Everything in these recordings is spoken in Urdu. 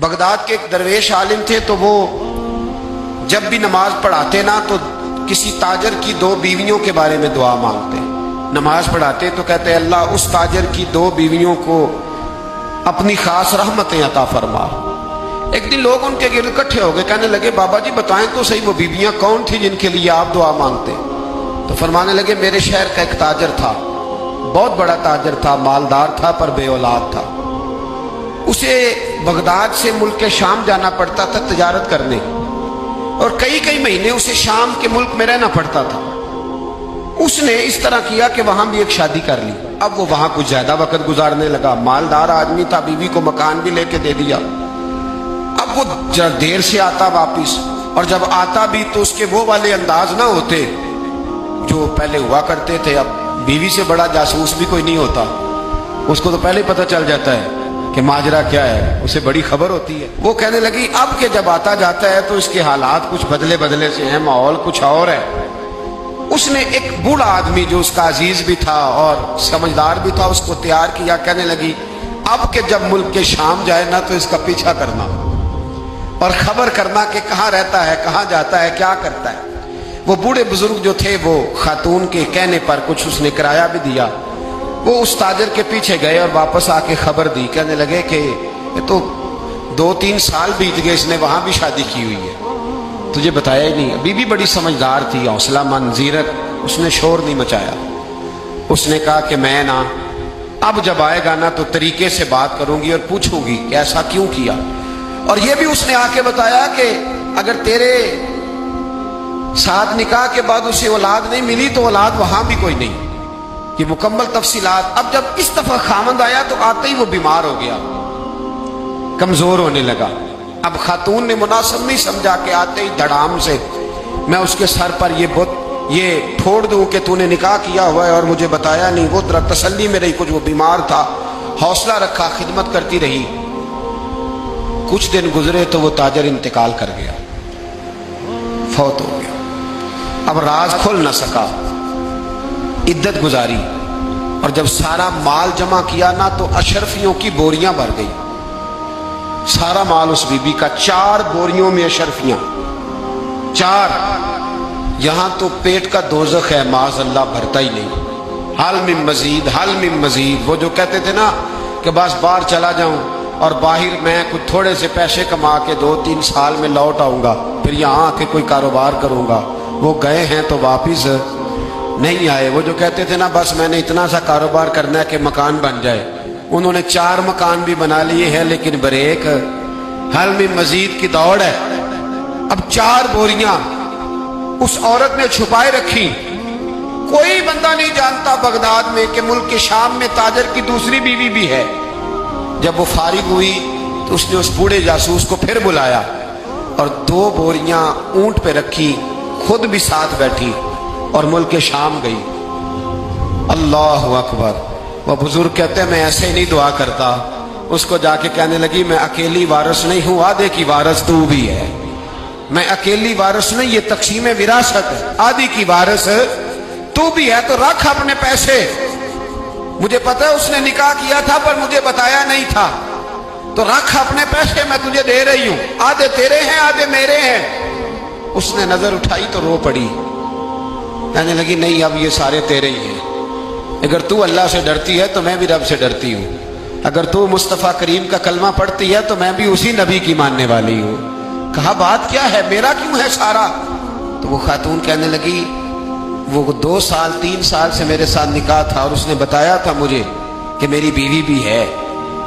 بغداد کے ایک درویش عالم تھے، تو وہ جب بھی نماز پڑھاتے نا تو کسی تاجر کی 2 بیویوں کے بارے میں دعا مانگتے۔ نماز پڑھاتے تو کہتے اللہ اس تاجر کی 2 بیویوں کو اپنی خاص رحمتیں عطا فرما۔ ایک دن لوگ ان کے گرد اکٹھے ہو گئے، کہنے لگے بابا جی بتائیں تو صحیح وہ بیویاں کون تھی جن کے لیے آپ دعا مانگتے؟ تو فرمانے لگے میرے شہر کا ایک تاجر تھا، بہت بڑا تاجر تھا، مالدار تھا پر بے اولاد تھا۔ اسے بغداد سے ملک شام جانا پڑتا تھا تجارت کرنے، اور کئی مہینے اسے شام کے ملک میں رہنا پڑتا تھا۔ اس نے اس طرح کیا کہ وہاں بھی ایک شادی کر لی۔ اب وہ وہاں کچھ زیادہ وقت گزارنے لگا، مالدار آدمی تھا، بیوی کو مکان بھی لے کے دے دیا۔ اب وہ دیر سے آتا واپس، اور جب آتا بھی تو اس کے وہ والے انداز نہ ہوتے جو پہلے ہوا کرتے تھے۔ اب بیوی سے بڑا جاسوس بھی کوئی نہیں ہوتا، اس کو تو پہلے ہی پتہ چل جاتا ہے کہ ماجرا کیا ہے، اسے بڑی خبر ہوتی ہے۔ وہ کہنے لگی اب کہ جب آتا جاتا ہے تو اس کے حالات کچھ بدلے سے ہیں، ماحول کچھ اور ہے۔ اس نے ایک بوڑھا آدمی جو اس کا عزیز بھی تھا اور سمجھدار بھی تھا، اس کو تیار کیا۔ کہنے لگی اب کہ جب ملک کے شام جائے نا تو اس کا پیچھا کرنا اور خبر کرنا کہ کہاں رہتا ہے، کہاں جاتا ہے، کیا کرتا ہے۔ وہ بوڑھے بزرگ جو تھے وہ خاتون کے کہنے پر کچھ اس نے کرایہ بھی دیا۔ وہ اس تاجر کے پیچھے گئے اور واپس آ کے خبر دی۔ کہنے لگے کہ یہ تو 2-3 سال بیت گئے، اس نے وہاں بھی شادی کی ہوئی ہے، تجھے بتایا ہی نہیں۔ بیوی بڑی سمجھدار تھی، حوصلہ مند، زیرک، اس نے شور نہیں مچایا۔ اس نے کہا کہ میں نا اب جب آئے گا نا تو طریقے سے بات کروں گی اور پوچھوں گی کہ ایسا کیوں کیا۔ اور یہ بھی اس نے آ کے بتایا کہ اگر تیرے ساتھ نکاح کے بعد اسے اولاد نہیں ملی تو اولاد وہاں بھی کوئی نہیں، یہ مکمل تفصیلات۔ اب جب اس دفعہ خامند آیا تو آتے ہی وہ بیمار ہو گیا، کمزور ہونے لگا۔ اب خاتون نے مناسب نہیں سمجھا کہ آتے ہی دھڑام سے میں اس کے سر پر یہ پھوڑ دوں کہ تو نے نکاح کیا ہوا ہے اور مجھے بتایا نہیں۔ وہ ذرا تسلی میں رہی، کچھ وہ بیمار تھا، حوصلہ رکھا، خدمت کرتی رہی۔ کچھ دن گزرے تو وہ تاجر انتقال کر گیا، فوت ہو گیا۔ اب راز کھل نہ سکا، عدت گزاری، اور جب سارا مال جمع کیا نا تو اشرفیوں کی بوریاں بھر گئی۔ سارا مال اس بی بی کا، 4 بوریوں میں اشرفیاں، 4۔ یہاں تو پیٹ کا دوزخ ہے، معاذ اللہ، بھرتا ہی نہیں۔ حل من مزید، حل من مزید۔ وہ جو کہتے تھے نا کہ بس باہر چلا جاؤں اور باہر میں کچھ تھوڑے سے پیسے کما کے 2-3 سال میں لوٹ آؤں گا، پھر یہاں آ کے کوئی کاروبار کروں گا، وہ گئے ہیں تو واپس نہیں آئے۔ وہ جو کہتے تھے نا بس میں نے اتنا سا کاروبار کرنا ہے کہ مکان بن جائے، انہوں نے 4 مکان بھی بنا لیے ہیں، لیکن بریک حل من مزید کی دوڑ ہے۔ اب 4 بوریاں اس عورت نے چھپائے رکھی۔ کوئی بندہ نہیں جانتا بغداد میں کہ ملک کے شام میں تاجر کی دوسری بیوی بھی ہے۔ جب وہ فارغ ہوئی تو اس نے اس بوڑھے جاسوس کو پھر بلایا اور 2 بوریاں اونٹ پہ رکھی، خود بھی ساتھ بیٹھی اور ملک شام گئی۔ اللہ اکبر۔ وہ بزرگ کہتے ہیں میں ایسے ہی نہیں دعا کرتا۔ اس کو جا کے کہنے لگی میں اکیلی وارث نہیں ہوں، آدھے کی وارث تو بھی ہے۔ میں اکیلی وارث نہیں، یہ تقسیم وراثت ہے، آدھی کی وارث تو بھی ہے، تو رکھ اپنے پیسے۔ مجھے پتا ہے اس نے نکاح کیا تھا پر مجھے بتایا نہیں تھا، تو رکھ اپنے پیسے، میں تجھے دے رہی ہوں، آدھے تیرے ہیں آدھے میرے ہیں۔ اس نے نظر اٹھائی تو رو پڑی، کہنے لگی نہیں اب یہ سارے تیرے ہی ہیں۔ اگر تو اللہ سے ڈرتی ہے تو میں بھی رب سے ڈرتی ہوں، اگر تو مصطفیٰ کریم کا کلمہ پڑھتی ہے تو میں بھی اسی نبی کی ماننے والی ہوں۔ کہا بات کیا ہے، میرا کیوں ہے سارا؟ تو وہ خاتون کہنے لگی وہ 2-3 سال سے میرے ساتھ نکاح تھا اور اس نے بتایا تھا مجھے کہ میری بیوی بھی ہے،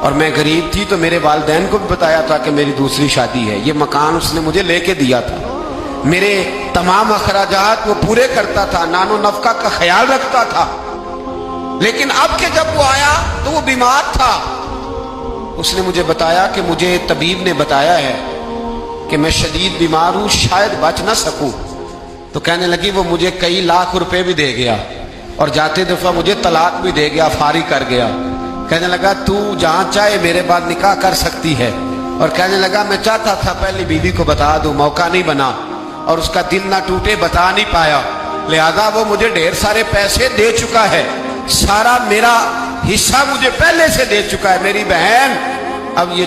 اور میں غریب تھی تو میرے والدین کو بھی بتایا تھا کہ میری دوسری شادی ہے۔ یہ مکان اس نے مجھے لے کے دیا تھا، میرے تمام اخراجات وہ پورے کرتا تھا، نان و نفقہ کا خیال رکھتا تھا۔ لیکن اب کہ جب وہ آیا تو وہ بیمار تھا۔ اس نے مجھے بتایا کہ مجھے طبیب نے بتایا ہے کہ میں شدید بیمار ہوں، شاید بچ نہ سکوں۔ تو کہنے لگی وہ مجھے کئی لاکھ روپے بھی دے گیا اور جاتے دفعہ مجھے طلاق بھی دے گیا، فارغ کر گیا۔ کہنے لگا تو جہاں چاہے میرے بعد نکاح کر سکتی ہے۔ اور کہنے لگا میں چاہتا تھا پہلی بیوی کو بتا دوں، موقع نہیں بنا اور اس کا دل نہ ٹوٹے، بتا نہیں پایا، لہذا وہ مجھے ڈھیر سارے پیسے دے چکا ہے، سارا میرا حصہ مجھے پہلے سے دے چکا ہے۔ میری بہن اب یہ